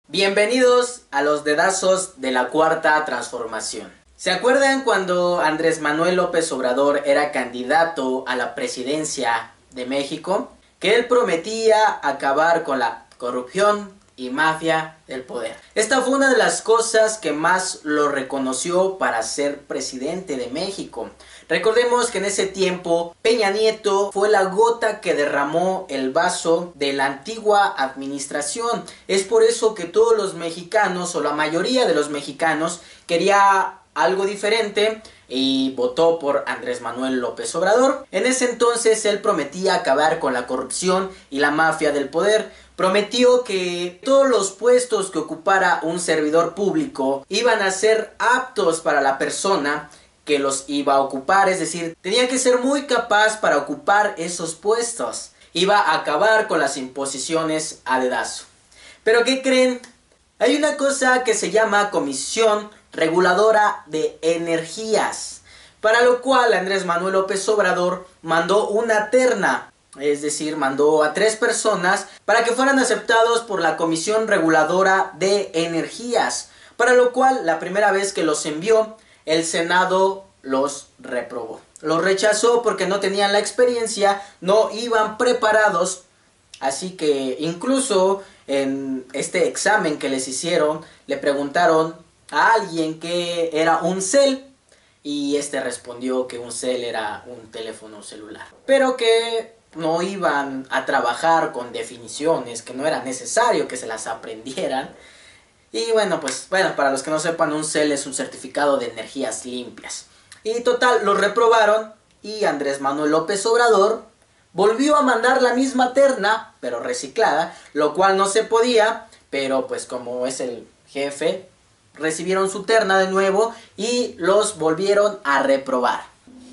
Bienvenidos a los dedazos de la Cuarta Transformación. ¿Se acuerdan cuando Andrés Manuel López Obrador era candidato a la presidencia de México? Que él prometía acabar con la corrupción y mafia del poder. Esta fue una de las cosas que más lo reconoció para ser presidente de México. Recordemos que en ese tiempo Peña Nieto fue la gota que derramó el vaso de la antigua administración. Es por eso que todos los mexicanos, o la mayoría de los mexicanos, quería algo diferente y votó por Andrés Manuel López Obrador. En ese entonces él prometía acabar con la corrupción y la mafia del poder. Prometió que todos los puestos que ocupara un servidor público iban a ser aptos para la persona que los iba a ocupar, es decir, tenía que ser muy capaz para ocupar esos puestos. Iba a acabar con las imposiciones a dedazo. ¿Pero qué creen? Hay una cosa que se llama Comisión Reguladora de Energías, para lo cual Andrés Manuel López Obrador mandó una terna, es decir, mandó a 3 personas para que fueran aceptados por la Comisión Reguladora de Energías, para lo cual la primera vez que los envió, el Senado los reprobó. Los rechazó porque no tenían la experiencia, no iban preparados, así que incluso en este examen que les hicieron, le preguntaron a alguien qué era un cel, y este respondió que un cel era un teléfono celular, pero que no iban a trabajar con definiciones, que no era necesario que se las aprendieran. Y bueno, para los que no sepan, un CEL es un certificado de energías limpias. Y total, los reprobaron y Andrés Manuel López Obrador volvió a mandar la misma terna, pero reciclada, lo cual no se podía, pero pues como es el jefe, recibieron su terna de nuevo y los volvieron a reprobar.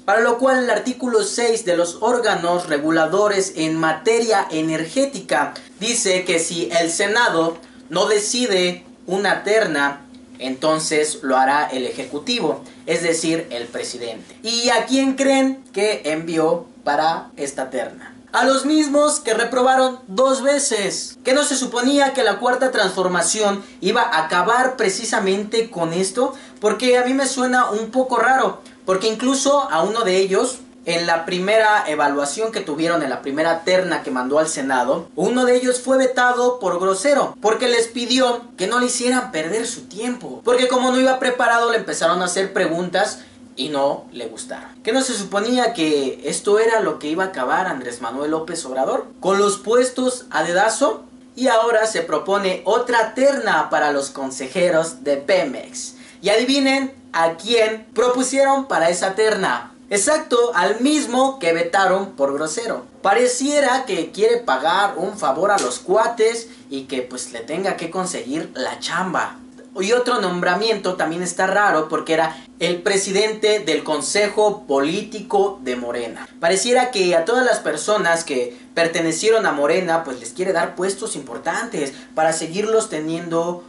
Para lo cual el artículo 6 de los órganos reguladores en materia energética dice que si el Senado no decide una terna, entonces lo hará el Ejecutivo, es decir, el presidente. ¿Y a quién creen que envió para esta terna? A los mismos que reprobaron 2 veces. ¿Que no se suponía que la Cuarta Transformación iba a acabar precisamente con esto? Porque a mí me suena un poco raro, porque incluso a uno de ellos, en la primera evaluación que tuvieron, en la primera terna que mandó al Senado, uno de ellos fue vetado por grosero, porque les pidió que no le hicieran perder su tiempo, porque como no iba preparado le empezaron a hacer preguntas y no le gustaron. ¿Que no se suponía que esto era lo que iba a acabar Andrés Manuel López Obrador? Con los puestos a dedazo. Y ahora se propone otra terna para los consejeros de Pemex. Y adivinen a quién propusieron para esa terna. Exacto, al mismo que vetaron por grosero. Pareciera que quiere pagar un favor a los cuates y que pues le tenga que conseguir la chamba. Y otro nombramiento también está raro porque era el presidente del Consejo Político de Morena. Pareciera que a todas las personas que pertenecieron a Morena pues les quiere dar puestos importantes para seguirlos teniendo,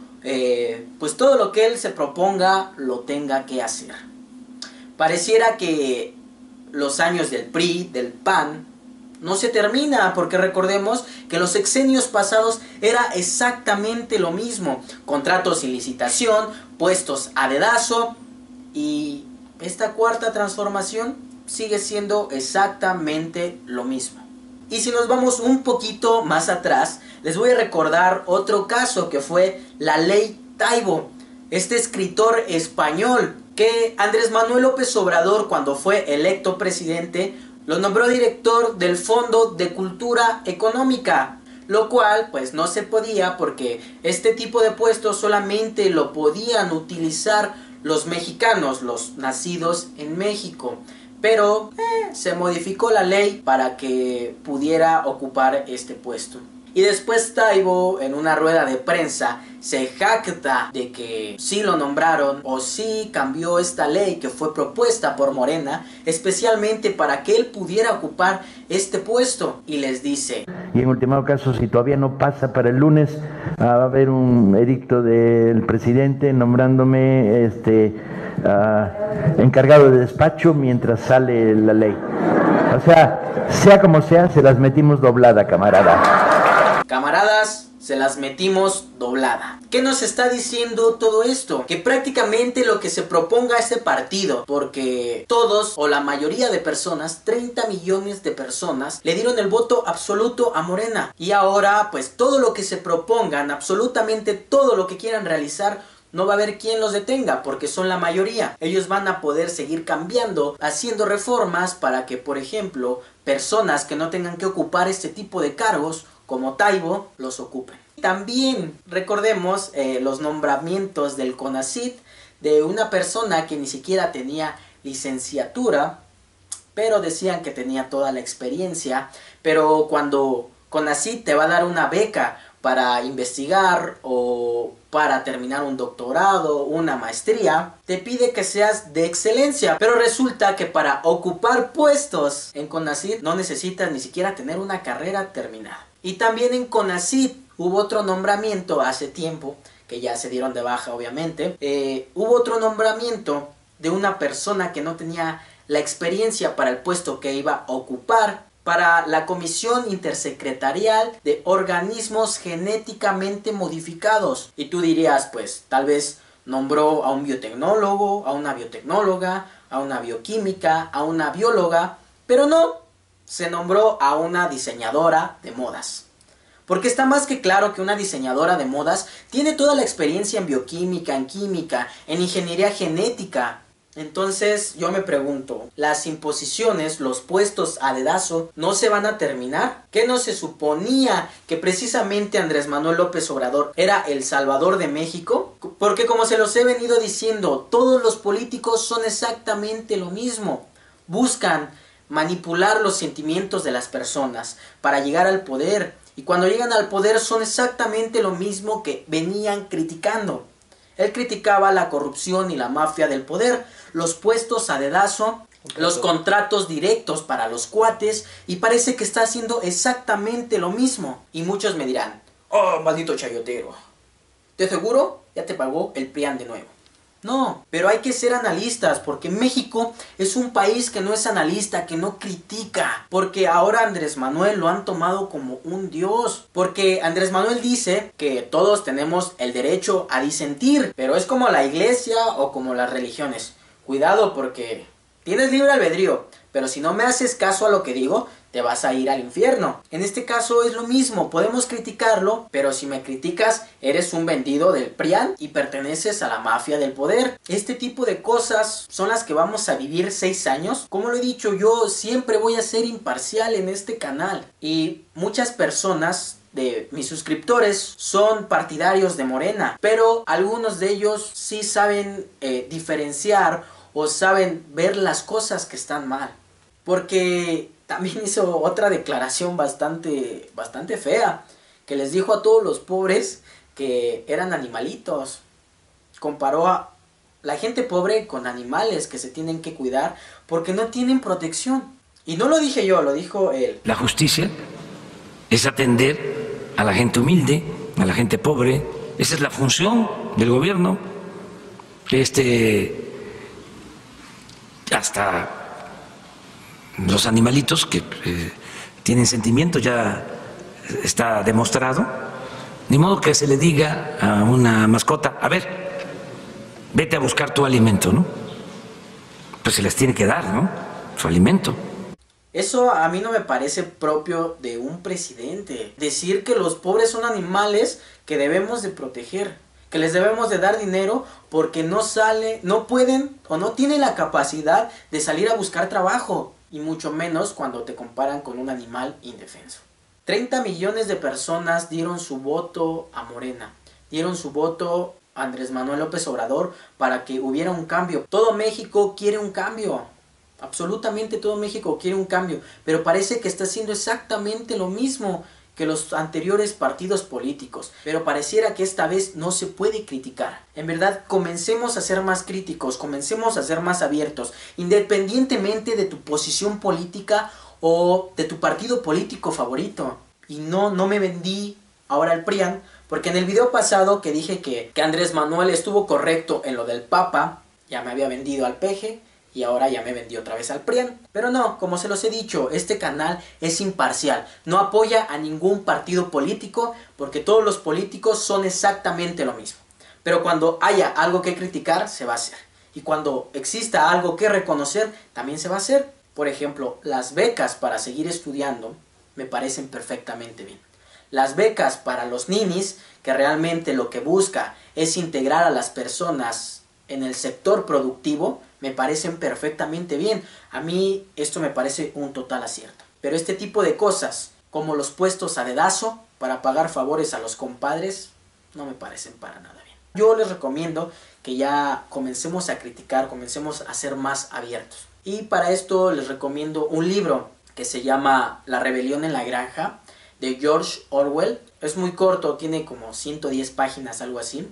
pues todo lo que él se proponga lo tenga que hacer. Pareciera que los años del PRI, del PAN, no se termina, porque recordemos que los sexenios pasados era exactamente lo mismo. Contratos sin licitación, puestos a dedazo, y esta Cuarta Transformación sigue siendo exactamente lo mismo. Y si nos vamos un poquito más atrás, les voy a recordar otro caso que fue la Ley Taibo. Este escritor español que Andrés Manuel López Obrador, cuando fue electo presidente, lo nombró director del Fondo de Cultura Económica, lo cual pues no se podía porque este tipo de puestos solamente lo podían utilizar los mexicanos, los nacidos en México. Pero se modificó la ley para que pudiera ocupar este puesto. Y después Taibo, en una rueda de prensa, se jacta de que sí lo nombraron o sí cambió esta ley que fue propuesta por Morena, especialmente para que él pudiera ocupar este puesto. Y les dice: y en último caso, si todavía no pasa para el lunes, va a haber un edicto del presidente nombrándome encargado de despacho mientras sale la ley. O sea como sea, se las metimos doblada, camarada. Camaradas, se las metimos doblada. ¿Qué nos está diciendo todo esto? Que prácticamente lo que se proponga ese partido, porque todos o la mayoría de personas, 30 millones de personas, le dieron el voto absoluto a Morena. Y ahora pues todo lo que se propongan, absolutamente todo lo que quieran realizar, no va a haber quien los detenga porque son la mayoría. Ellos van a poder seguir cambiando, haciendo reformas para que, por ejemplo, personas que no tengan que ocupar este tipo de cargos, como Taibo, los ocupen. También recordemos los nombramientos del CONACYT de una persona que ni siquiera tenía licenciatura, pero decían que tenía toda la experiencia. Pero cuando CONACYT te va a dar una beca para investigar o para terminar un doctorado, una maestría, te pide que seas de excelencia. Pero resulta que para ocupar puestos en CONACYT no necesitas ni siquiera tener una carrera terminada. Y también en CONACYT hubo otro nombramiento hace tiempo, que ya se dieron de baja obviamente. Hubo otro nombramiento de una persona que no tenía la experiencia para el puesto que iba a ocupar, para la Comisión Intersecretarial de Organismos Genéticamente Modificados. Y tú dirías, pues, tal vez nombró a un biotecnólogo, a una biotecnóloga, a una bioquímica, a una bióloga, pero no, se nombró a una diseñadora de modas. Porque está más que claro que una diseñadora de modas tiene toda la experiencia en bioquímica, en química, en ingeniería genética. Entonces yo me pregunto, ¿las imposiciones, los puestos a dedazo no se van a terminar? ¿Qué no se suponía que precisamente Andrés Manuel López Obrador era el Salvador de México? Porque como se los he venido diciendo, todos los políticos son exactamente lo mismo. Buscan manipular los sentimientos de las personas para llegar al poder. Y cuando llegan al poder son exactamente lo mismo que venían criticando. Él criticaba la corrupción y la mafia del poder, los puestos a dedazo, los contratos directos para los cuates, y parece que está haciendo exactamente lo mismo. Y muchos me dirán, oh, maldito chayotero, ¿de seguro ya te pagó el PRIAN de nuevo? No, pero hay que ser analistas, porque México es un país que no es analista, que no critica. Porque ahora Andrés Manuel lo han tomado como un dios. Porque Andrés Manuel dice que todos tenemos el derecho a disentir, pero es como la iglesia o como las religiones. Cuidado, porque tienes libre albedrío, pero si no me haces caso a lo que digo, te vas a ir al infierno. En este caso es lo mismo, podemos criticarlo, pero si me criticas, eres un vendido del PRIAN y perteneces a la mafia del poder. Este tipo de cosas son las que vamos a vivir 6 años. Como lo he dicho, yo siempre voy a ser imparcial en este canal. Y muchas personas de mis suscriptores son partidarios de Morena, pero algunos de ellos sí saben diferenciar o saben ver las cosas que están mal. Porque también hizo otra declaración bastante fea, que les dijo a todos los pobres que eran animalitos. Comparó a la gente pobre con animales que se tienen que cuidar porque no tienen protección. Y no lo dije yo, lo dijo él. La justicia es atender a la gente humilde, a la gente pobre. Esa es la función del gobierno. Hasta los animalitos que tienen sentimientos, ya está demostrado. Ni modo que se le diga a una mascota, a ver, vete a buscar tu alimento, ¿no? Pues se les tiene que dar, ¿no? Su alimento. Eso a mí no me parece propio de un presidente. Decir que los pobres son animales que debemos de proteger, que les debemos de dar dinero porque no pueden o no tienen la capacidad de salir a buscar trabajo. Y mucho menos cuando te comparan con un animal indefenso. 30 millones de personas dieron su voto a Morena. Dieron su voto a Andrés Manuel López Obrador para que hubiera un cambio. Todo México quiere un cambio. Absolutamente todo México quiere un cambio. Pero parece que está haciendo exactamente lo mismo que los anteriores partidos políticos, pero pareciera que esta vez no se puede criticar. En verdad, comencemos a ser más críticos, comencemos a ser más abiertos, independientemente de tu posición política o de tu partido político favorito. Y no me vendí ahora al PRIAN, porque en el video pasado que dije que Andrés Manuel estuvo correcto en lo del Papa, ya me había vendido al peje, y ahora ya me vendí otra vez al PRIAN. Pero no, como se los he dicho, este canal es imparcial, no apoya a ningún partido político porque todos los políticos son exactamente lo mismo. Pero cuando haya algo que criticar, se va a hacer. Y cuando exista algo que reconocer, también se va a hacer. Por ejemplo, las becas para seguir estudiando me parecen perfectamente bien. Las becas para los ninis, que realmente lo que busca es integrar a las personas en el sector productivo, me parecen perfectamente bien. A mí esto me parece un total acierto. Pero este tipo de cosas, como los puestos a dedazo para pagar favores a los compadres, no me parecen para nada bien. Yo les recomiendo que ya comencemos a criticar, comencemos a ser más abiertos. Y para esto les recomiendo un libro que se llama La rebelión en la granja, de George Orwell. Es muy corto, tiene como 110 páginas, algo así.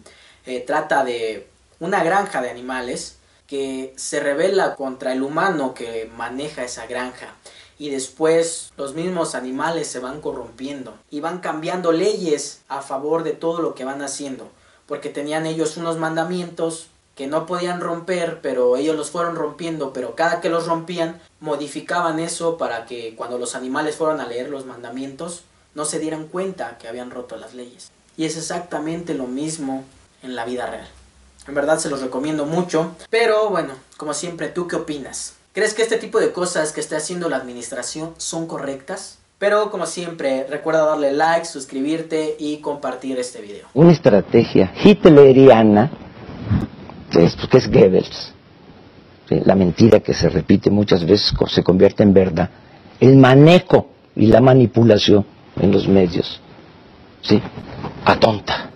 Trata de una granja de animales que se rebela contra el humano que maneja esa granja. Y después los mismos animales se van corrompiendo y van cambiando leyes a favor de todo lo que van haciendo. Porque tenían ellos unos mandamientos que no podían romper, pero ellos los fueron rompiendo, pero cada que los rompían, modificaban eso para que cuando los animales fueron a leer los mandamientos, no se dieran cuenta que habían roto las leyes. Y es exactamente lo mismo en la vida real. En verdad se los recomiendo mucho. Pero bueno, como siempre, ¿tú qué opinas? ¿Crees que este tipo de cosas que está haciendo la administración son correctas? Pero como siempre, recuerda darle like, suscribirte y compartir este video. Una estrategia hitleriana, que es Goebbels, ¿sí? La mentira que se repite muchas veces se convierte en verdad. El manejo y la manipulación en los medios, ¿sí? Atonta